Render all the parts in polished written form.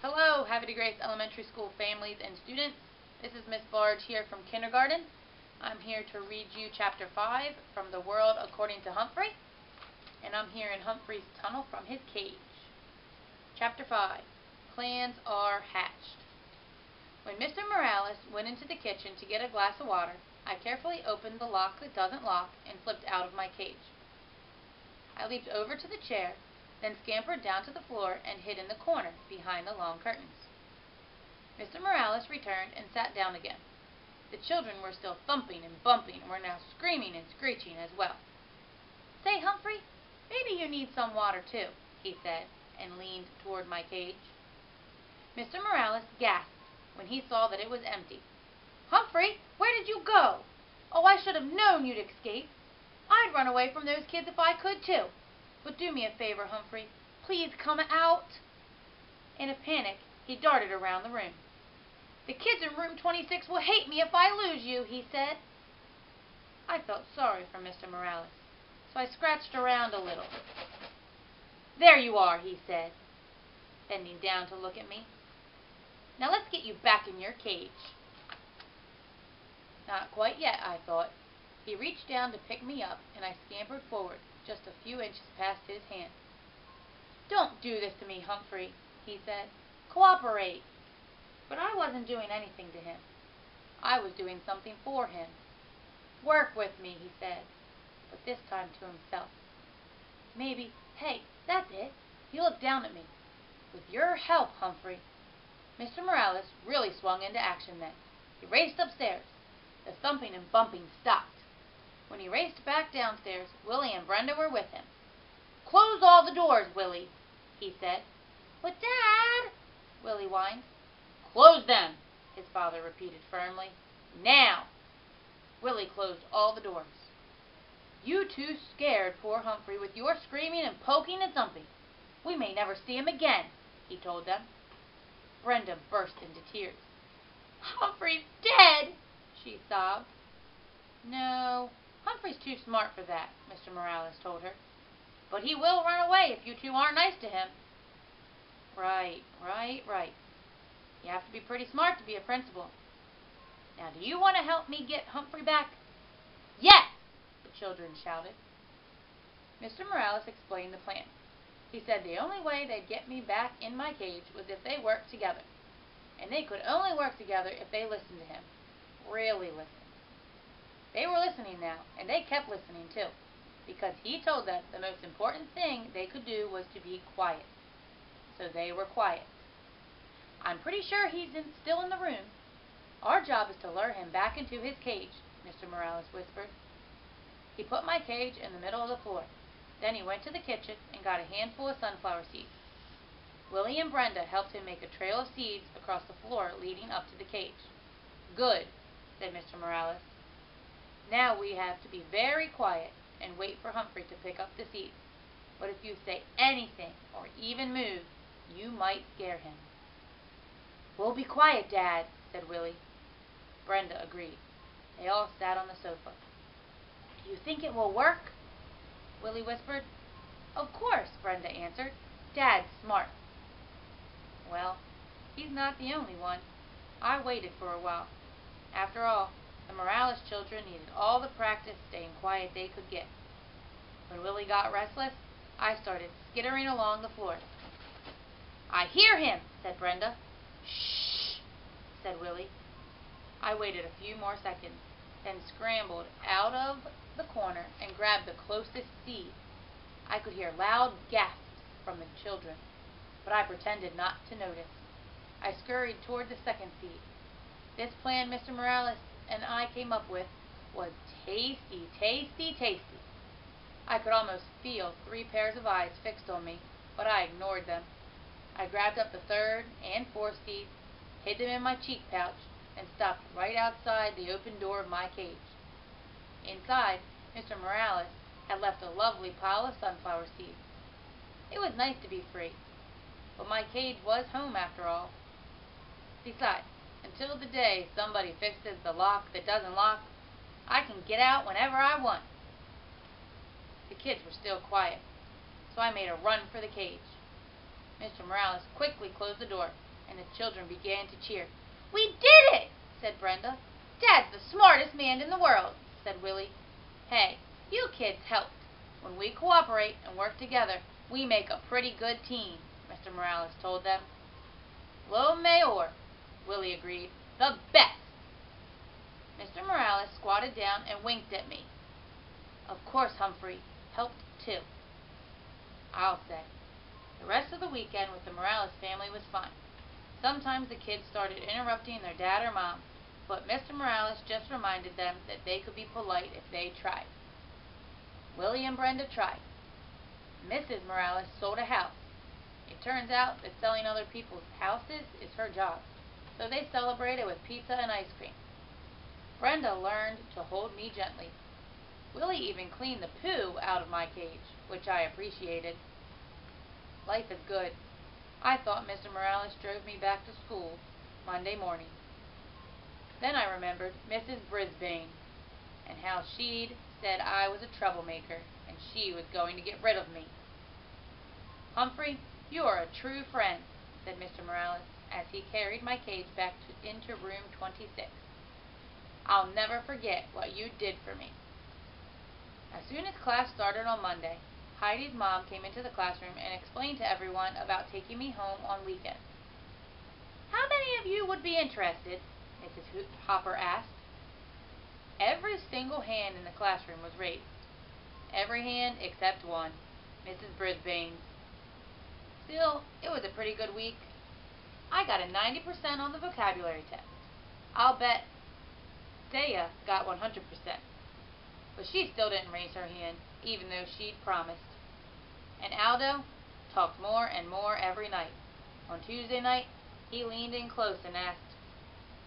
Hello, Havre Grace Elementary School families and students. This is Miss Barge here from kindergarten. I'm here to read you Chapter 5 from The World According to Humphrey. And I'm here in Humphrey's tunnel from his cage. Chapter 5. Plans are hatched. When Mr. Morales went into the kitchen to get a glass of water, I carefully opened the lock that doesn't lock and flipped out of my cage. I leaped over to the chair, then scampered down to the floor and hid in the corner behind the long curtains. Mr. Morales returned and sat down again. The children were still thumping and bumping and were now screaming and screeching as well. "Say, Humphrey, maybe you need some water too," he said, and leaned toward my cage. Mr. Morales gasped when he saw that it was empty. "Humphrey, where did you go? Oh, I should have known you'd escape. I'd run away from those kids if I could too. But do me a favor, Humphrey. Please come out." In a panic, he darted around the room. "The kids in room 26 will hate me if I lose you," he said. I felt sorry for Mr. Morales, so I scratched around a little. "There you are," he said, bending down to look at me. "Now let's get you back in your cage." Not quite yet, I thought. He reached down to pick me up, and I scampered forward, just a few inches past his hand. "Don't do this to me, Humphrey," he said. "Cooperate." But I wasn't doing anything to him. I was doing something for him. "Work with me," he said, but this time to himself. "Maybe, hey, that's it. You look down at me. With your help, Humphrey." Mr. Morales really swung into action then. He raced upstairs. The thumping and bumping stopped. When he raced back downstairs, Willie and Brenda were with him. "Close all the doors, Willie," he said. "But, Dad," Willie whined. "Close them," his father repeated firmly. "Now." Willie closed all the doors. "You two scared poor Humphrey with your screaming and poking and thumping. We may never see him again," he told them. Brenda burst into tears. "Humphrey's dead," she sobbed. "No, Humphrey's too smart for that," Mr. Morales told her. "But he will run away if you two aren't nice to him." Right. You have to be pretty smart to be a principal. Now, do you want to help me get Humphrey back?" "Yes!" the children shouted. Mr. Morales explained the plan. He said the only way they'd get me back in my cage was if they worked together. And they could only work together if they listened to him. Really listened. They were listening now, and they kept listening too, because he told them the most important thing they could do was to be quiet. So they were quiet. "I'm pretty sure he's still in the room. Our job is to lure him back into his cage," Mr. Morales whispered. He put my cage in the middle of the floor. Then he went to the kitchen and got a handful of sunflower seeds. Willie and Brenda helped him make a trail of seeds across the floor leading up to the cage. "Good," said Mr. Morales. "Now we have to be very quiet and wait for Humphrey to pick up the seeds. But if you say anything or even move, you might scare him." "We'll be quiet, Dad," said Willie. Brenda agreed. They all sat on the sofa. "Do you think it will work?" Willie whispered. "Of course," Brenda answered. "Dad's smart." Well, he's not the only one. I waited for a while. After all, the Morales children needed all the practice staying quiet they could get. When Willie got restless, I started skittering along the floor. "I hear him," said Brenda. "Shh," said Willie. I waited a few more seconds, then scrambled out of the corner and grabbed the closest seed. I could hear loud gasps from the children, but I pretended not to notice. I scurried toward the second seed. This plan Mr. Morales and I came up with was tasty. I could almost feel 3 pairs of eyes fixed on me, but I ignored them. I grabbed up the third and fourth seeds, hid them in my cheek pouch, and stopped right outside the open door of my cage. Inside, Mr. Morales had left a lovely pile of sunflower seeds. It was nice to be free, but my cage was home after all. Besides, until the day somebody fixes the lock that doesn't lock, I can get out whenever I want. The kids were still quiet, so I made a run for the cage. Mr. Morales quickly closed the door, and the children began to cheer. "We did it!" said Brenda. "Dad's the smartest man in the world," said Willie. "Hey, you kids helped. When we cooperate and work together, we make a pretty good team," Mr. Morales told them. "Lo mayor," Willie agreed. "The best." Mr. Morales squatted down and winked at me. Of course Humphrey helped too. I'll say. The rest of the weekend with the Morales family was fun. Sometimes the kids started interrupting their dad or mom, but Mr. Morales just reminded them that they could be polite if they tried. Willie and Brenda tried. Mrs. Morales sold a house. It turns out that selling other people's houses is her job, so they celebrated with pizza and ice cream. Brenda learned to hold me gently. Willie even cleaned the poo out of my cage, which I appreciated. Life is good. I thought Mr. Morales drove me back to school Monday morning. Then I remembered Mrs. Brisbane and how she'd said I was a troublemaker and she was going to get rid of me. "Humphrey, you are a true friend," said Mr. Morales as he carried my cage back into room 26. "I'll never forget what you did for me." As soon as class started on Monday, Heidi's mom came into the classroom and explained to everyone about taking me home on weekends. "How many of you would be interested?" Mrs. Hopper asked. Every single hand in the classroom was raised. Every hand except one, Mrs. Brisbane's. Still, it was a pretty good week. I got a 90% on the vocabulary test. I'll bet Thea got 100%. But she still didn't raise her hand, even though she'd promised. And Aldo talked more and more every night. On Tuesday night, he leaned in close and asked,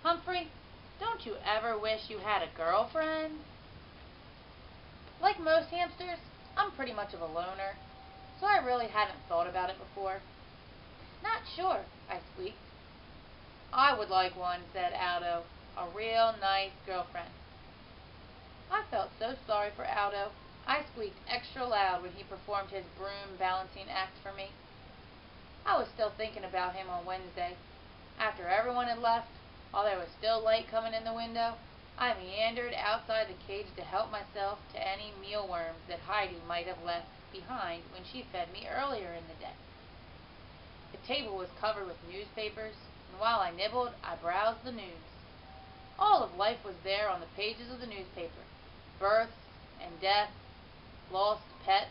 "Humphrey, don't you ever wish you had a girlfriend?" Like most hamsters, I'm pretty much of a loner, so I really hadn't thought about it before. "Not sure," I squeaked. "I would like one," said Aldo. "A real nice girlfriend." I felt so sorry for Aldo. I squeaked extra loud when he performed his broom balancing act for me. I was still thinking about him on Wednesday. After everyone had left, while there was still light coming in the window, I meandered outside the cage to help myself to any mealworms that Heidi might have left behind when she fed me earlier in the day. The table was covered with newspapers, and while I nibbled, I browsed the news. All of life was there on the pages of the newspaper. Births and deaths, lost pets,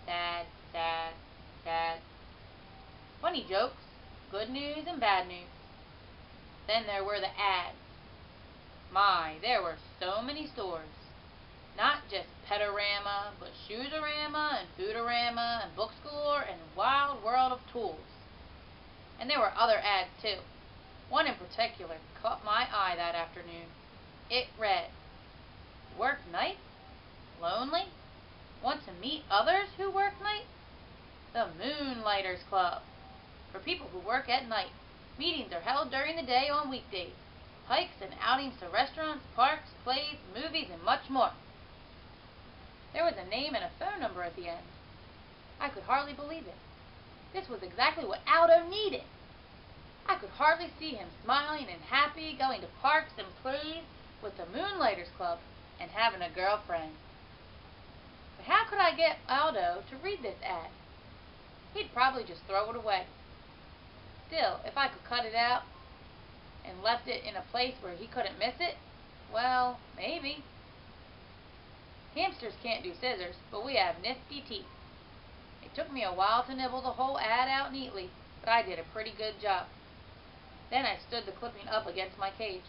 sad, sad, sad. Funny jokes, good news and bad news. Then there were the ads. My, there were so many stores. Not just Petorama, but Shoesorama and Foodorama and Bookstore and Wild World of Tools. And there were other ads too. One in particular caught my eye that afternoon. It read, "Work nights? Lonely? Want to meet others who work nights? The Moonlighters Club. For people who work at night. Meetings are held during the day on weekdays. Hikes and outings to restaurants, parks, plays, movies, and much more." There was a name and a phone number at the end. I could hardly believe it. This was exactly what Aldo needed. I could hardly see him smiling and happy, going to parks and plays with the Moonlighters Club and having a girlfriend. But how could I get Aldo to read this ad? He'd probably just throw it away. Still, if I could cut it out and left it in a place where he couldn't miss it, well, maybe. Hamsters can't do scissors, but we have nifty teeth. It took me a while to nibble the whole ad out neatly, but I did a pretty good job. Then I stood the clipping up against my cage.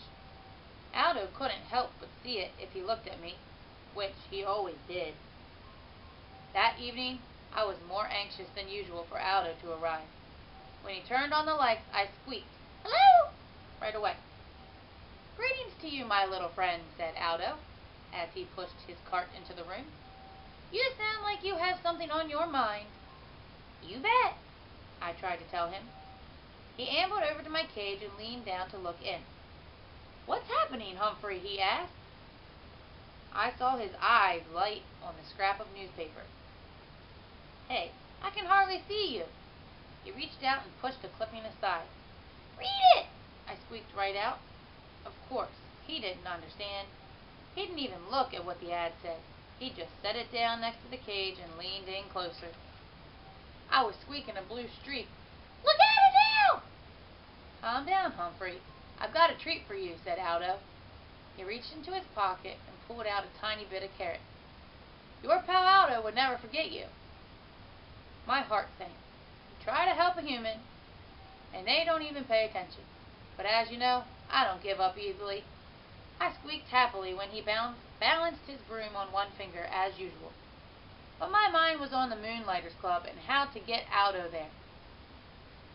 Aldo couldn't help but see it if he looked at me, which he always did. That evening, I was more anxious than usual for Aldo to arrive. When he turned on the lights, I squeaked, "Hello!" right away. "Greetings to you, my little friend," said Aldo, as he pushed his cart into the room. "You sound like you have something on your mind." "You bet," I tried to tell him. He ambled over to my cage and leaned down to look in. "What's happening, Humphrey?" he asked. I saw his eyes light on the scrap of newspaper. "Hey, I can hardly see you." He reached out and pushed the clipping aside. Read it! I squeaked right out. Of course, he didn't understand. He didn't even look at what the ad said. He just set it down next to the cage and leaned in closer. I was squeaking a blue streak. Look at it now! Calm down, Humphrey. I've got a treat for you, said Aldo. He reached into his pocket and pulled out a tiny bit of carrot. Your pal Aldo would never forget you. My heart sank. You try to help a human, and they don't even pay attention. But as you know, I don't give up easily. I squeaked happily when he balanced his broom on one finger, as usual. But my mind was on the Moonlighters Club and how to get Aldo there.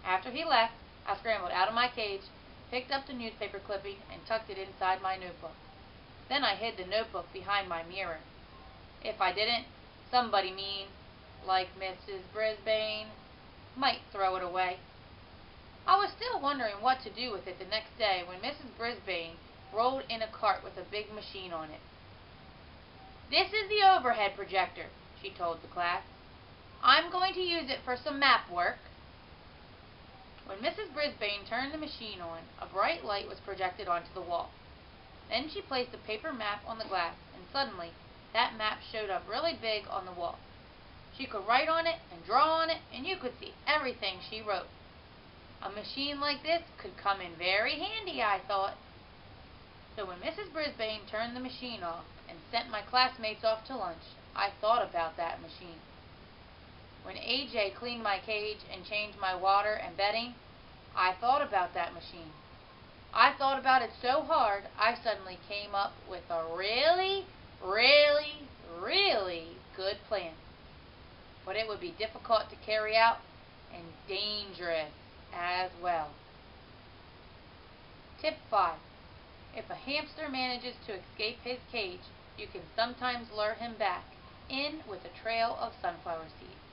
After he left, I scrambled out of my cage, picked up the newspaper clipping, and tucked it inside my notebook. Then I hid the notebook behind my mirror. If I didn't, somebody mean, like Mrs. Brisbane, might throw it away. I was still wondering what to do with it the next day when Mrs. Brisbane rolled in a cart with a big machine on it. This is the overhead projector, she told the class. I'm going to use it for some map work. When Mrs. Brisbane turned the machine on, a bright light was projected onto the wall. Then she placed a paper map on the glass, and suddenly that map showed up really big on the wall. She could write on it and draw on it, and you could see everything she wrote. A machine like this could come in very handy, I thought. So when Mrs. Brisbane turned the machine off and sent my classmates off to lunch, I thought about that machine. When AJ cleaned my cage and changed my water and bedding, I thought about that machine. I thought about it so hard, I suddenly came up with a really, really, really good plan. But it would be difficult to carry out and dangerous as well. Tip 5. If a hamster manages to escape his cage, you can sometimes lure him back in with a trail of sunflower seeds.